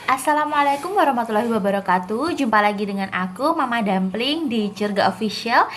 Assalamualaikum warahmatullahi wabarakatuh. Jumpa lagi dengan aku Mama Dumpling di Cirga Official.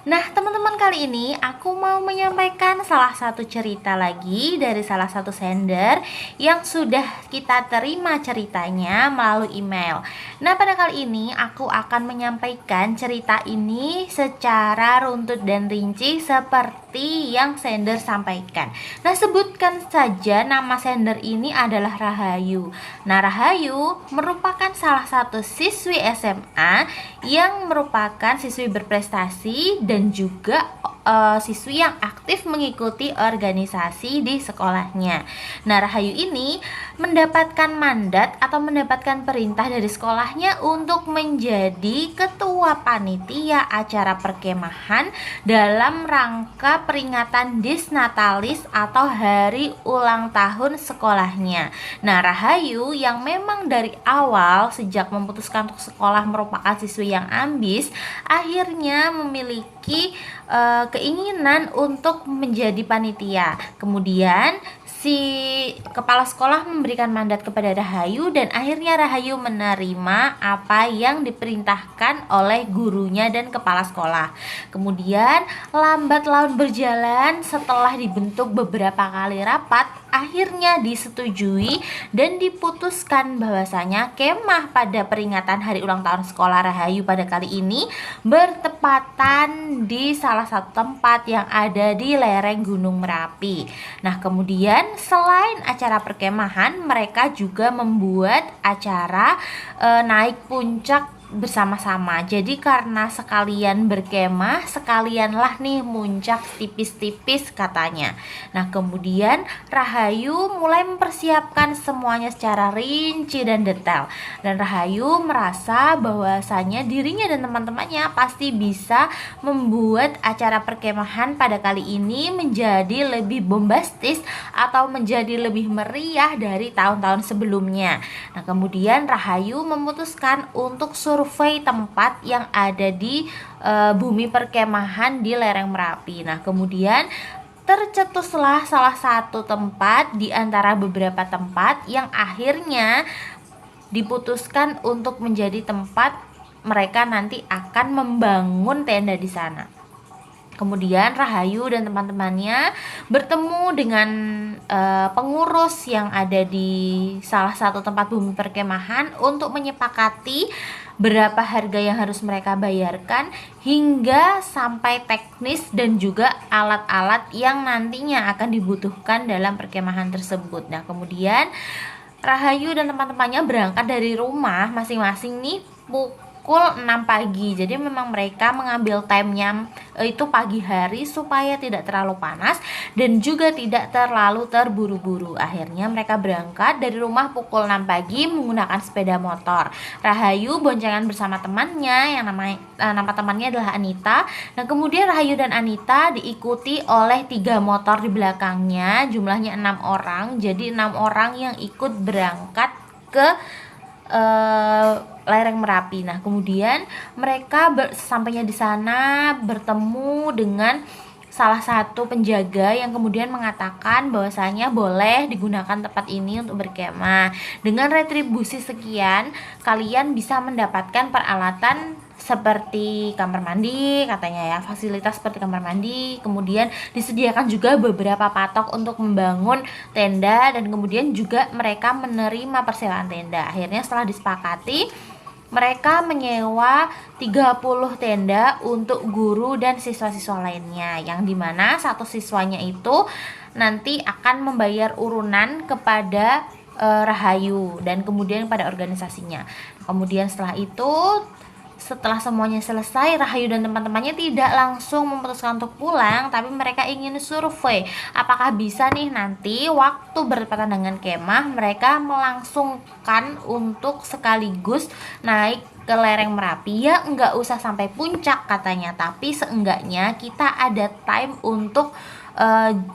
Nah teman-teman, kali ini aku mau menyampaikan salah satu cerita lagi dari salah satu sender yang sudah kita terima ceritanya melalui email. Nah pada kali ini aku akan menyampaikan cerita ini secara runtut dan rinci seperti yang sender sampaikan. Nah sebutkan saja nama sender ini adalah Rahayu. Nah Rahayu merupakan salah satu siswi SMA yang merupakan siswi berprestasi dan juga siswi yang aktif mengikuti organisasi di sekolahnya. Nah Rahayu ini mendapatkan mandat atau mendapatkan perintah dari sekolahnya untuk menjadi ketua panitia acara perkemahan dalam rangka peringatan Disnatalis atau hari ulang tahun sekolahnya. Nah Rahayu yang memang dari awal sejak memutuskan untuk sekolah merupakan siswi yang ambis, akhirnya memiliki keinginan untuk menjadi panitia. Kemudian si kepala sekolah memberikan mandat kepada Rahayu dan akhirnya Rahayu menerima apa yang diperintahkan oleh gurunya dan kepala sekolah. Kemudian lambat laun berjalan, setelah dibentuk beberapa kali rapat, akhirnya disetujui dan diputuskan bahwasanya kemah pada peringatan hari ulang tahun sekolah Rahayu pada kali ini bertepatan di salah satu tempat yang ada di lereng Gunung Merapi. Nah kemudian selain acara perkemahan, mereka juga membuat acara naik puncak bersama-sama. Jadi karena sekalian berkemah, sekalianlah nih muncak tipis-tipis katanya. Nah kemudian Rahayu mulai mempersiapkan semuanya secara rinci dan detail. Dan Rahayu merasa bahwasanya dirinya dan teman-temannya pasti bisa membuat acara perkemahan pada kali ini menjadi lebih bombastis atau menjadi lebih meriah dari tahun-tahun sebelumnya. Nah kemudian Rahayu memutuskan untuk survei tempat yang ada di bumi perkemahan di lereng Merapi. Nah kemudian tercetuslah salah satu tempat di antara beberapa tempat yang akhirnya diputuskan untuk menjadi tempat mereka nanti akan membangun tenda di sana. Kemudian Rahayu dan teman-temannya bertemu dengan pengurus yang ada di salah satu tempat bumi perkemahan untuk menyepakati berapa harga yang harus mereka bayarkan hingga sampai teknis dan juga alat-alat yang nantinya akan dibutuhkan dalam perkemahan tersebut. Nah kemudian Rahayu dan teman-temannya berangkat dari rumah masing-masing nih pukul 6 pagi. Jadi memang mereka mengambil timenya itu pagi hari supaya tidak terlalu panas dan juga tidak terlalu terburu-buru. Akhirnya mereka berangkat dari rumah pukul 6 pagi menggunakan sepeda motor. Rahayu boncengan bersama temannya yang nama temannya adalah Anita. Nah kemudian Rahayu dan Anita diikuti oleh 3 motor di belakangnya, jumlahnya 6 orang. Jadi 6 orang yang ikut berangkat ke lereng Merapi. Nah kemudian mereka sampainya di sana bertemu dengan salah satu penjaga yang kemudian mengatakan bahwasanya boleh digunakan tempat ini untuk berkemah. Dengan retribusi sekian, kalian bisa mendapatkan peralatan seperti kamar mandi katanya ya, fasilitas seperti kamar mandi. Kemudian disediakan juga beberapa patok untuk membangun tenda dan kemudian juga mereka menerima persewaan tenda. Akhirnya setelah disepakati, mereka menyewa 30 tenda untuk guru dan siswa-siswa lainnya, yang dimana satu siswanya itu nanti akan membayar urunan kepada Rahayu dan kemudian pada organisasinya. Kemudian setelah semuanya selesai, Rahayu dan teman-temannya tidak langsung memutuskan untuk pulang, tapi mereka ingin survei apakah bisa nih nanti waktu bertepatan dengan kemah mereka melangsungkan untuk sekaligus naik ke lereng Merapi. Ya nggak usah sampai puncak katanya, tapi seenggaknya kita ada time untuk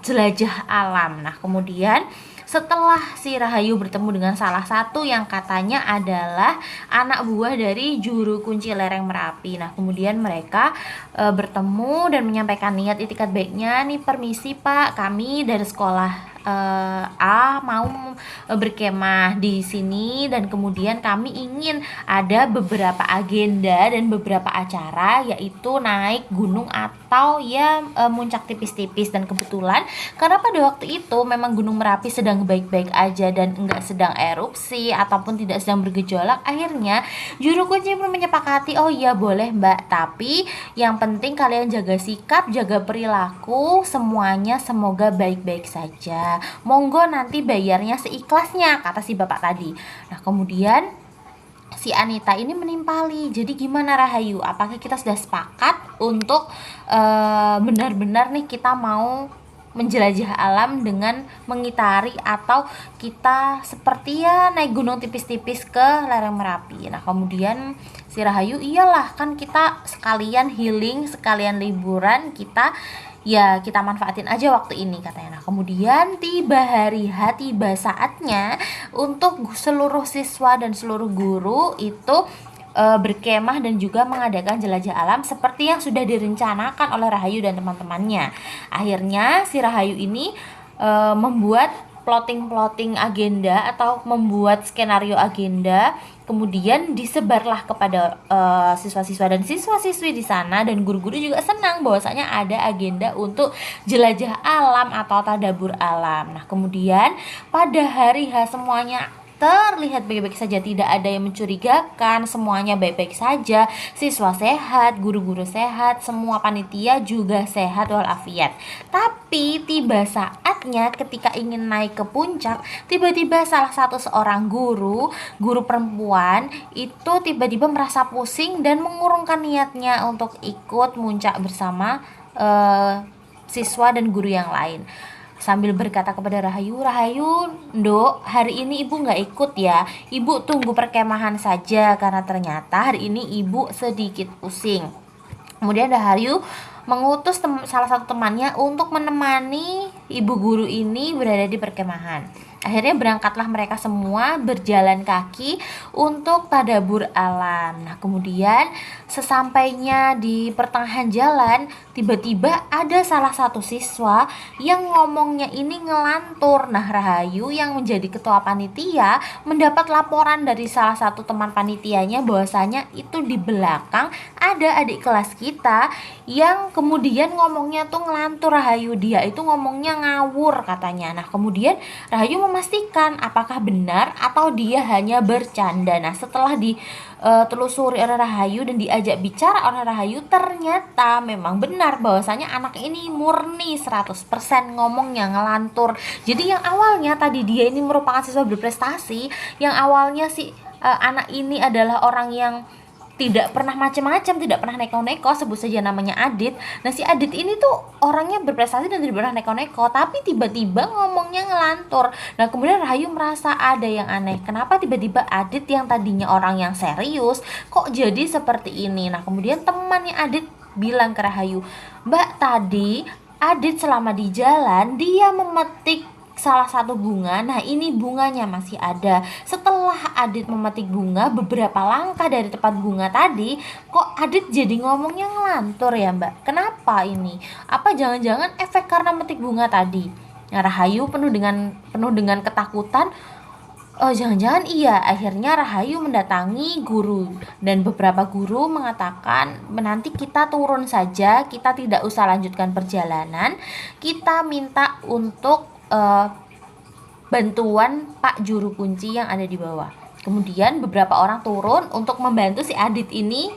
jelajah alam. Nah kemudian setelah si Rahayu bertemu dengan salah satu yang katanya adalah anak buah dari juru kunci lereng Merapi. Nah kemudian mereka bertemu dan menyampaikan niat itikat baiknya, nih permisi Pak, kami dari sekolah A mau berkemah di sini, dan kemudian kami ingin ada beberapa agenda dan beberapa acara, yaitu naik gunung atau ya muncak tipis-tipis. Dan kebetulan karena pada waktu itu memang Gunung Merapi sedang baik-baik aja dan enggak sedang erupsi ataupun tidak sedang bergejolak, akhirnya juru kunci pun menyepakati, oh iya boleh Mbak, tapi yang penting kalian jaga sikap, jaga perilaku, semuanya semoga baik-baik saja. Monggo nanti bayarnya seikhlasnya, kata si bapak tadi. Nah kemudian si Anita ini menimpali. Jadi gimana Rahayu? Apakah kita sudah sepakat untuk benar-benar nih kita mau menjelajah alam dengan mengitari, atau kita seperti ya naik gunung tipis-tipis ke lereng Merapi? Nah kemudian si Rahayu, iyalah kan kita sekalian healing, sekalian liburan, kita manfaatin aja waktu ini, katanya. Nah kemudian tiba hari H, tiba saatnya untuk seluruh siswa dan seluruh guru itu berkemah dan juga mengadakan jelajah alam seperti yang sudah direncanakan oleh Rahayu dan teman-temannya. Akhirnya si Rahayu ini membuat plotting agenda atau membuat skenario agenda, kemudian disebarlah kepada siswa-siswa dan siswa-siswi di sana, dan guru-guru juga senang bahwasanya ada agenda untuk jelajah alam atau tadabur alam. Nah kemudian pada hari H semuanya terlihat baik-baik saja, tidak ada yang mencurigakan, semuanya baik-baik saja, siswa sehat, guru-guru sehat, semua panitia juga sehat walafiat. Tapi tiba saatnya ketika ingin naik ke puncak, tiba-tiba salah satu seorang guru perempuan itu tiba-tiba merasa pusing dan mengurungkan niatnya untuk ikut muncak bersama siswa dan guru yang lain. Sambil berkata kepada Rahayu, Nduk, hari ini ibu gak ikut ya, ibu tunggu perkemahan saja karena ternyata hari ini ibu sedikit pusing. Kemudian Rahayu mengutus salah satu temannya untuk menemani ibu guru ini berada di perkemahan. Akhirnya berangkatlah mereka semua berjalan kaki untuk tadabur alam. Nah kemudian sesampainya di pertengahan jalan, tiba-tiba ada salah satu siswa yang ngomongnya ini ngelantur. Nah Rahayu yang menjadi ketua panitia mendapat laporan dari salah satu teman panitianya bahwasanya itu di belakang ada adik kelas kita yang kemudian ngomongnya tuh ngelantur Rahayu, dia itu ngomongnya ngawur katanya. Nah kemudian Rahayu memastikan apakah benar atau dia hanya bercanda. Nah setelah ditelusuri oleh Rahayu dan diajak bicara oleh Rahayu, ternyata memang benar bahwasanya anak ini murni 100% ngomongnya ngelantur. Jadi yang awalnya tadi dia ini merupakan siswa berprestasi, yang awalnya si anak ini adalah orang yang tidak pernah macam-macam, tidak pernah neko-neko, sebut saja namanya Adit. Nah si Adit ini tuh orangnya berprestasi dan tidak pernah neko-neko, tapi tiba-tiba ngomongnya ngelantur. Nah kemudian Rahayu merasa ada yang aneh, kenapa tiba-tiba Adit yang tadinya orang yang serius kok jadi seperti ini. Nah kemudian temannya Adit bilang ke Rahayu, Mbak, tadi Adit selama di jalan dia memetik salah satu bunga. Nah ini bunganya masih ada. Setelah Adit memetik bunga, beberapa langkah dari tempat bunga tadi, kok Adit jadi ngomongnya ngelantur ya Mbak? Kenapa ini? Apa jangan-jangan efek karena metik bunga tadi? Nah Rahayu penuh dengan ketakutan. Oh jangan-jangan iya. Akhirnya Rahayu mendatangi guru, dan beberapa guru mengatakan nanti kita turun saja, kita tidak usah lanjutkan perjalanan, kita minta untuk bantuan Pak Juru Kunci yang ada di bawah. Kemudian beberapa orang turun untuk membantu si Adit ini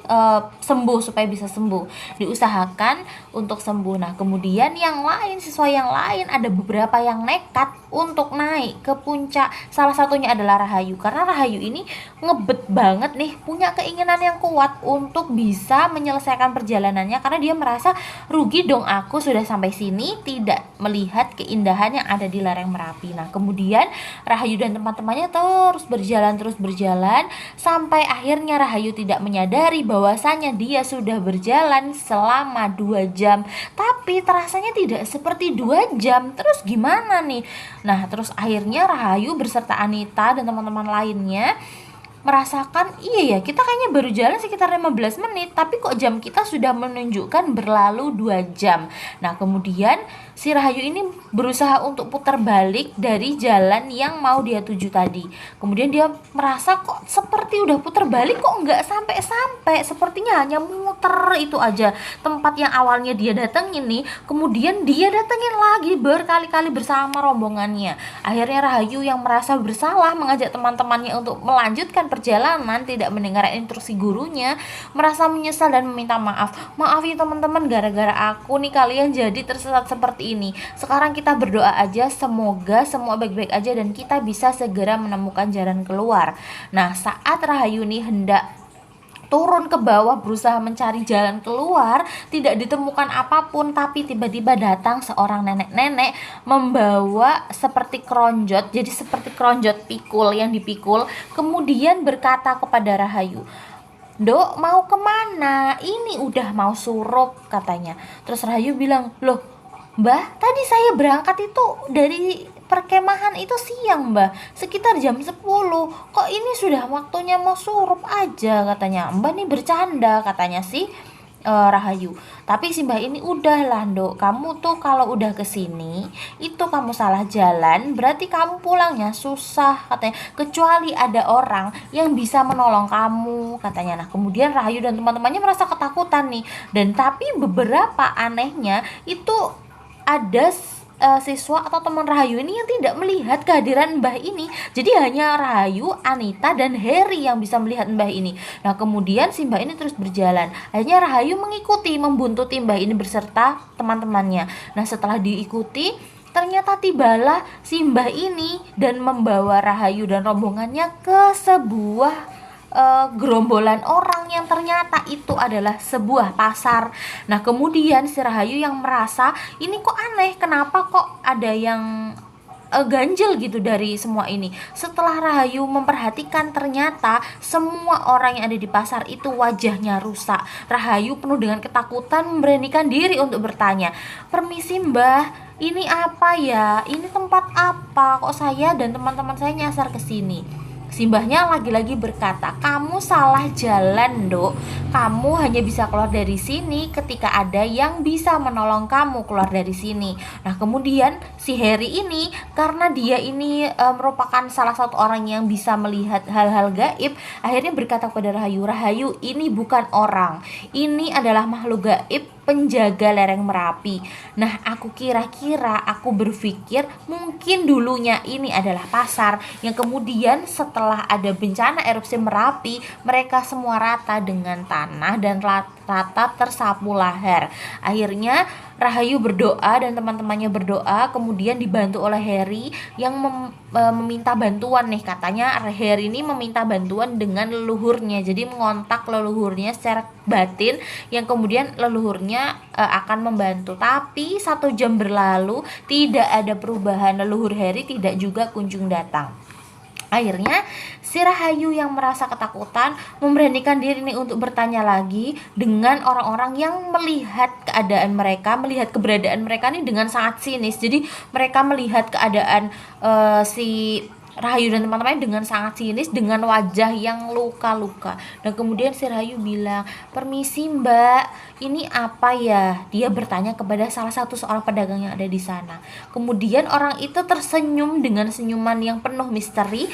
sembuh, supaya bisa sembuh, diusahakan untuk sembuh. Nah kemudian yang lain, siswa yang lain, ada beberapa yang nekat untuk naik ke puncak. Salah satunya adalah Rahayu, karena Rahayu ini ngebet banget nih, punya keinginan yang kuat untuk bisa menyelesaikan perjalanannya, karena dia merasa rugi dong aku sudah sampai sini tidak melihat keindahan yang ada di lereng Merapi. Nah kemudian Rahayu dan teman-temannya terus berjalan sampai akhirnya Rahayu tidak menyadari bahwasanya dia sudah berjalan selama 2 jam, tapi terasanya tidak seperti 2 jam. Terus gimana nih? Nah terus akhirnya Rahayu berserta Anita dan teman-teman lainnya merasakan, iya ya, kita kayaknya baru jalan sekitar 15 menit, tapi kok jam kita sudah menunjukkan berlalu 2 jam. Nah, kemudian si Rahayu ini berusaha untuk putar balik dari jalan yang mau dia tuju tadi. Kemudian dia merasa kok seperti udah putar balik kok nggak sampai-sampai, sepertinya hanya muter itu aja. Tempat yang awalnya dia datengin nih, kemudian dia datengin lagi berkali-kali bersama rombongannya. Akhirnya Rahayu yang merasa bersalah mengajak teman-temannya untuk melanjutkan perjalanan, tidak mendengar instruksi gurunya, merasa menyesal dan meminta maaf. Maaf ya teman-teman, gara-gara aku nih kalian jadi tersesat seperti ini. Sekarang kita berdoa aja semoga semua baik-baik aja dan kita bisa segera menemukan jalan keluar. Nah, saat Rahayu nih hendak turun ke bawah berusaha mencari jalan keluar, tidak ditemukan apapun, tapi tiba-tiba datang seorang nenek-nenek membawa seperti kronjot, jadi seperti kronjot pikul yang dipikul, kemudian berkata kepada Rahayu, "Dok, mau kemana? Ini udah mau surup," katanya. Terus Rahayu bilang, "Loh Mbah, tadi saya berangkat itu dari perkemahan itu siang Mbah, sekitar jam 10. Kok ini sudah waktunya mau surup aja," katanya. "Mbah nih bercanda," katanya si Rahayu. Tapi si Mbah ini, "Udahlah Nduk, kamu tuh kalau udah kesini itu kamu salah jalan, berarti kamu pulangnya susah," katanya. "Kecuali ada orang yang bisa menolong kamu," katanya. Nah, kemudian Rahayu dan teman-temannya merasa ketakutan nih. Dan tapi beberapa anehnya itu ada siswa atau teman Rahayu ini yang tidak melihat kehadiran Mbah ini. Jadi hanya Rahayu, Anita, dan Harry yang bisa melihat Mbah ini. Nah, kemudian si Mbah ini terus berjalan. Akhirnya Rahayu mengikuti, membuntuti Mbah ini beserta teman-temannya. Nah, setelah diikuti, ternyata tibalah si Mbah ini dan membawa Rahayu dan rombongannya ke sebuah gerombolan orang yang ternyata itu adalah sebuah pasar. Nah, kemudian si Rahayu yang merasa ini kok aneh, kenapa kok ada yang ganjel gitu dari semua ini. Setelah Rahayu memperhatikan, ternyata semua orang yang ada di pasar itu wajahnya rusak. Rahayu penuh dengan ketakutan memberanikan diri untuk bertanya, "Permisi Mbah, ini apa ya? Ini tempat apa? Kok saya dan teman-teman saya nyasar ke sini?" Simbahnya lagi-lagi berkata, "Kamu salah jalan, Dok. Kamu hanya bisa keluar dari sini ketika ada yang bisa menolong kamu keluar dari sini." Nah, kemudian si Harry ini, karena dia ini merupakan salah satu orang yang bisa melihat hal-hal gaib, akhirnya berkata kepada Rahayu, "Rahayu, ini bukan orang. Ini adalah makhluk gaib, penjaga lereng Merapi. Nah, aku berpikir mungkin dulunya ini adalah pasar yang kemudian setelah ada bencana erupsi Merapi, mereka semua rata dengan tanah dan rata tersapu lahar." Akhirnya Rahayu berdoa dan teman-temannya berdoa, kemudian dibantu oleh Harry yang meminta bantuan nih. Katanya Harry ini meminta bantuan dengan leluhurnya, jadi mengontak leluhurnya secara batin yang kemudian leluhurnya akan membantu. Tapi 1 jam berlalu tidak ada perubahan, leluhur Harry tidak juga kunjung datang. Akhirnya si Rahayu yang merasa ketakutan memberanikan diri nih untuk bertanya lagi dengan orang-orang yang melihat keadaan mereka, melihat keberadaan mereka nih dengan sangat sinis. Jadi mereka melihat keadaan si Rahayu dan teman-temannya dengan sangat sinis, dengan wajah yang luka-luka. Dan kemudian si Rahayu bilang, "Permisi Mbak, ini apa ya?" Dia bertanya kepada salah satu seorang pedagang yang ada di sana. Kemudian orang itu tersenyum dengan senyuman yang penuh misteri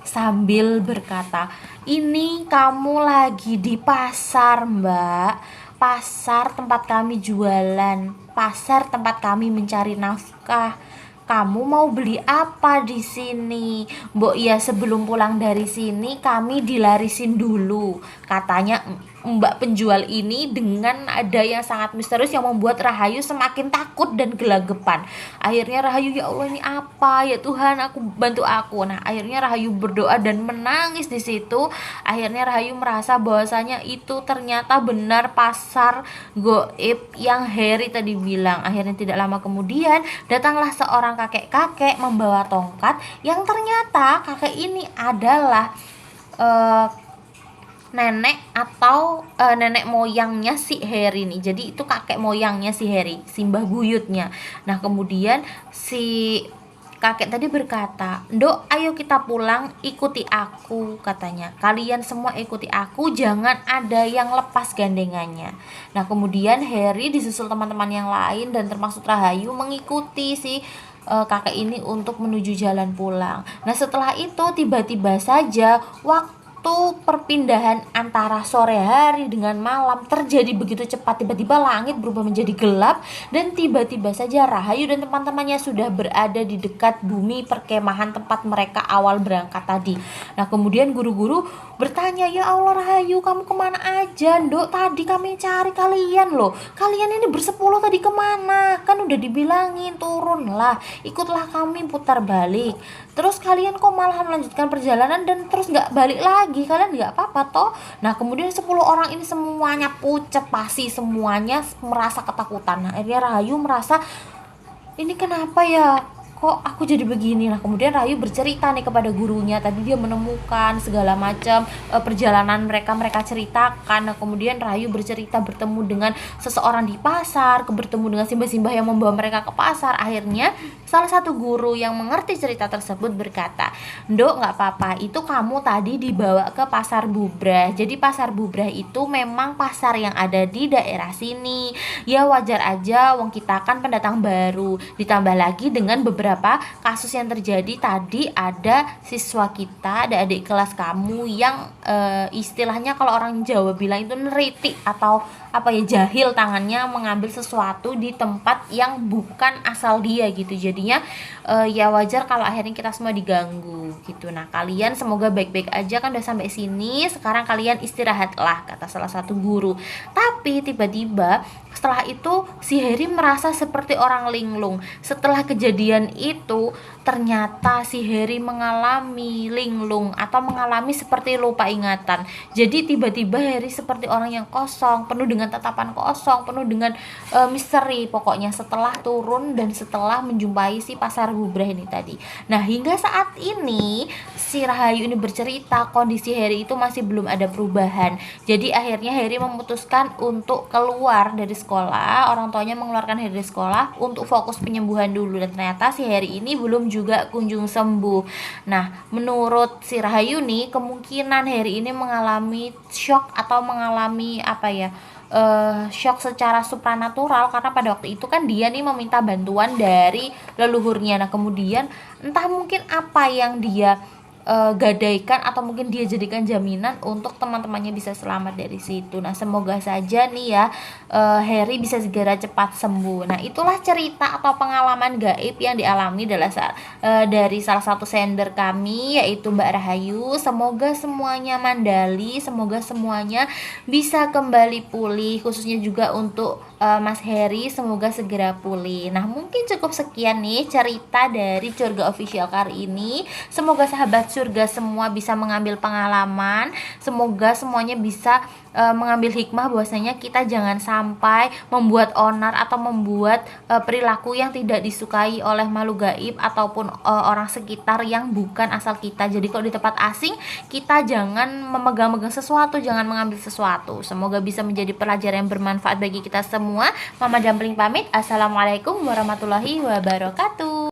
sambil berkata, "Ini kamu lagi di pasar Mbak. Pasar tempat kami jualan, pasar tempat kami mencari nafkah. Kamu mau beli apa di sini?" "Mbok ya, sebelum pulang dari sini kami dilarisin dulu," katanya Mbak penjual ini dengan nada yang sangat misterius yang membuat Rahayu semakin takut dan gelagapan. Akhirnya Rahayu, "Ya Allah, ini apa ya Tuhan, bantu aku." Nah, akhirnya Rahayu berdoa dan menangis di situ. Akhirnya Rahayu merasa bahwasanya itu ternyata benar pasar goib yang Harry tadi bilang. Akhirnya tidak lama kemudian datanglah seorang kakek-kakek membawa tongkat yang ternyata kakek ini adalah nenek atau nenek moyangnya si Harry nih. Jadi itu kakek moyangnya si Harry, si mbah buyutnya. Nah, kemudian si kakek tadi berkata, "Nduk, ayo kita pulang, ikuti aku," katanya. "Kalian semua ikuti aku, jangan ada yang lepas gandengannya." Nah, kemudian Harry disusul teman-teman yang lain dan termasuk Rahayu mengikuti si kakek ini untuk menuju jalan pulang. Nah, setelah itu tiba-tiba saja waktu perpindahan antara sore hari dengan malam terjadi begitu cepat. Tiba-tiba langit berubah menjadi gelap dan tiba-tiba saja Rahayu dan teman-temannya sudah berada di dekat bumi perkemahan tempat mereka awal berangkat tadi. Nah, kemudian guru-guru bertanya, "Ya Allah Rahayu, kamu kemana aja, Nduk? Tadi kami cari kalian loh. Kalian ini bersepuluh tadi kemana? Kan udah dibilangin turunlah, ikutlah kami putar balik. Terus kalian kok malah melanjutkan perjalanan dan terus nggak balik lagi? Kalian nggak apa-apa toh?" Nah, kemudian 10 orang ini semuanya pucat pasi, semuanya merasa ketakutan. Nah, akhirnya Rahayu merasa, "Ini kenapa ya? Kok aku jadi begini?" Nah, kemudian Rahayu bercerita nih kepada gurunya. Tadi dia menemukan segala macam perjalanan mereka ceritakan. Nah, kemudian Rahayu bercerita bertemu dengan seseorang di pasar, bertemu dengan simbah-simbah yang membawa mereka ke pasar. Akhirnya salah satu guru yang mengerti cerita tersebut berkata, "Nduk, nggak apa-apa, itu kamu tadi dibawa ke pasar Bubrah. Jadi pasar Bubrah itu memang pasar yang ada di daerah sini. Ya wajar aja, wong kita kan pendatang baru. Ditambah lagi dengan beberapa kasus yang terjadi tadi, ada siswa kita, ada adik kelas kamu yang istilahnya kalau orang Jawa bilang itu neriti atau apa ya, jahil tangannya mengambil sesuatu di tempat yang bukan asal dia gitu. Jadinya ya wajar kalau akhirnya kita semua diganggu gitu. Nah, kalian semoga baik-baik aja, kan udah sampai sini, sekarang kalian istirahatlah," kata salah satu guru. Tapi tiba-tiba setelah itu si Harry merasa seperti orang linglung. Setelah kejadian itu ternyata si Harry mengalami linglung atau mengalami seperti lupa ingatan. Jadi tiba-tiba Harry seperti orang yang kosong, penuh dengan tatapan kosong, penuh dengan misteri pokoknya setelah turun dan setelah menjumpai si pasar Bubrah ini tadi. Nah, hingga saat ini si Rahayu ini bercerita kondisi Harry itu masih belum ada perubahan. Jadi akhirnya Harry memutuskan untuk keluar dari sekolah. Orang tuanya mengeluarkan Harry dari sekolah untuk fokus penyembuhan dulu, dan ternyata si Harry ini belum juga kunjung sembuh. Nah, menurut si Rahayu nih, kemungkinan Harry ini mengalami shock atau mengalami shock secara supranatural, karena pada waktu itu kan dia nih meminta bantuan dari leluhurnya. Nah, kemudian entah mungkin apa yang dia gadaikan atau mungkin dia jadikan jaminan untuk teman-temannya bisa selamat dari situ. Nah, semoga saja nih ya Harry bisa segera cepat sembuh. Nah, itulah cerita atau pengalaman gaib yang dialami dari salah satu sender kami, yaitu Mbak Rahayu. Semoga semuanya mandali, semoga semuanya bisa kembali pulih, khususnya juga untuk Mas Harry, semoga segera pulih. Nah, mungkin cukup sekian nih cerita dari Curga Official kali ini. Semoga sahabat surga semua bisa mengambil pengalaman. Semoga semuanya bisa mengambil hikmah bahwasanya kita jangan sampai membuat onar atau membuat perilaku yang tidak disukai oleh makhluk gaib ataupun orang sekitar yang bukan asal kita. Jadi kalau di tempat asing, kita jangan memegang-megang sesuatu, jangan mengambil sesuatu. Semoga bisa menjadi pelajaran yang bermanfaat bagi kita semua. Mama Dampling pamit. Assalamualaikum warahmatullahi wabarakatuh.